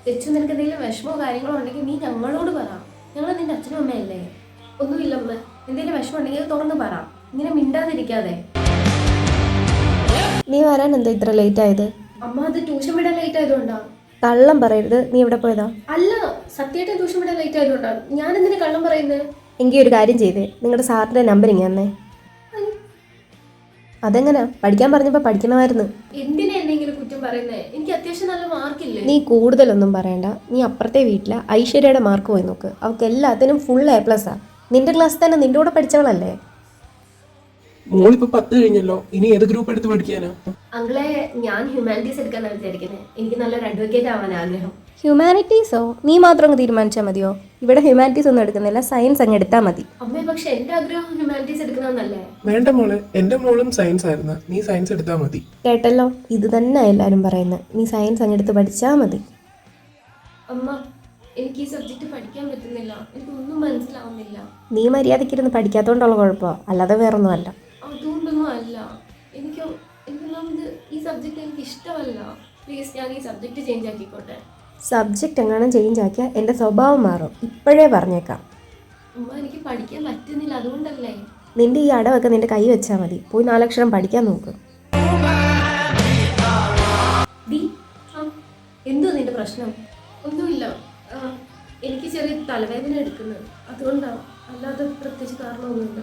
തെച്ചു നിനക്ക് എന്തെങ്കിലും വിഷമോ കാര്യങ്ങളോ ഉണ്ടെങ്കിൽ നീ ഞങ്ങളോട് പറ. ഞങ്ങൾ നിന്റെ അച്ഛനും അമ്മയല്ലേ. ഒന്നുമില്ല അമ്മ, എന്തെങ്കിലും വിഷമം ഉണ്ടെങ്കിൽ തുറന്ന് പറ, ഇങ്ങനെ മിണ്ടാതിരിക്കാതെ. നീ വരാൻ എന്താ ഇത്ര ലേറ്റ് ആയത്? അമ്മ, അത് ട്യൂഷൻ വിടാൻ ലേറ്റ് ആയതുകൊണ്ടാ. കള്ളം പറയരുത്. നീ എവിടെ പോയതാ? അല്ല, സത്യമായിട്ടും ട്യൂഷൻ വിടാൻ ലേറ്റ് ആയതുകൊണ്ടാ. ഞാൻ എന്തിനാ കള്ളം പറയുന്നത്? എങ്കിൽ ഒരു കാര്യം ചെയ്തേ, നിങ്ങളുടെ സാറിൻ്റെ നമ്പർ ഇങ്ങനെ തന്നെ. അതെങ്ങനാ? പഠിക്കാൻ പറഞ്ഞപ്പോൾ പഠിക്കണമായിരുന്നു. എന്തിനാ എന്നെങ്കിലും കുറ്റം പറയുന്നത്? എനിക്ക് അത്യാവശ്യം നല്ല മാർക്കില്ലേ. നീ കൂടുതലൊന്നും പറയണ്ട. നീ അപ്പുറത്തെ വീട്ടിലെ ഐശ്വര്യയുടെ മാർക്ക് പോയി നോക്ക്. അവൾക്ക് എല്ലാത്തിനും ഫുൾ A+. നിന്റെ ക്ലാസ് തന്നെ നിന്റെ കൂടെ പഠിച്ചവളല്ലേ? മോളിപ്പോ 10 കഴിഞ്ഞല്ലോ, ഇനി ഏത് ഗ്രൂപ്പ് എടുത്ത് പഠിക്കാനാ? അങ്ങളെ, ഞാൻ ഹ്യൂമാനിറ്റീസ് എടുക്കാനാണ് വിചാരിക്കുന്നത്. എനിക്ക് നല്ലൊരു അഡ്വക്കേറ്റ് ആവാൻ ആഗ്രഹം. ഹ്യൂമാനിറ്റീസോ? നീ മാത്രം അങ്ങ് തീരുമാനിച്ചാൽ മതിയോ? ഇവിടെ ഹ്യൂമാനിറ്റീസ് ഒന്നും എടുക്കുന്നില്ല, സയൻസ് അങ്ങ് എടുത്താൽ മതി. അമ്മേ, പക്ഷെ എന്റെ ആഗ്രഹം ഹ്യൂമാനിറ്റീസ് എടുക്കണമെന്നല്ലേ. വേണ്ട മോളെ, എന്റെ മോളും സയൻസ് ആയിരുന്നു. നീ സയൻസ് എടുത്താൽ മതി. കേട്ടല്ലോ, ഇത് തന്നെ എല്ലാവരും പറയുന്നത്. നീ സയൻസ് അങ്ങ് എടുത്ത് പഠിച്ചാൽ മതി. അമ്മ, എനിക്ക് ഈ സബ്ജക്റ്റ് പഠിക്കാൻ പറ്റുന്നില്ല. എനിക്കൊന്നും മനസ്സിലാവുന്നില്ല. നീ മര്യാദയ്ക്കിരുന്ന് പഠിക്കാത്തതുകൊണ്ടുള്ള കുഴപ്പമോ, അല്ലാതെ വേറൊന്നും അല്ല. അതുകൊണ്ടൊന്നും അല്ല. എനിക്കൊന്നാമത് ഈ സബ്ജക്റ്റ് എനിക്ക് ഇഷ്ടമല്ല. പ്ലീസ്, ഞാൻ ഈ സബ്ജക്റ്റ് ചേഞ്ച് ആക്കിക്കോട്ടെ. സബ്ജക്റ്റ് എങ്ങാനും ചേഞ്ച് ആക്കിയാൽ എൻ്റെ സ്വഭാവം മാറും. ഇപ്പോഴേ പറഞ്ഞേക്കാം. അമ്മ, എനിക്ക് പഠിക്കാൻ പറ്റുന്നില്ല, അതുകൊണ്ടല്ലേ. നിന്റെ ഈ അടവൊക്കെ നിന്റെ കൈ വെച്ചാൽ മതി. പോയി 4 അക്ഷരം പഠിക്കാൻ നോക്ക്. എന്തോ നിന്റെ പ്രശ്നം? ഒന്നുമില്ല, എനിക്ക് ചെറിയ തലവേദന എടുക്കുന്നത്, അതുകൊണ്ടാണ്. അല്ലാതെ പ്രത്യേകിച്ച് കാരണമൊന്നുമില്ല.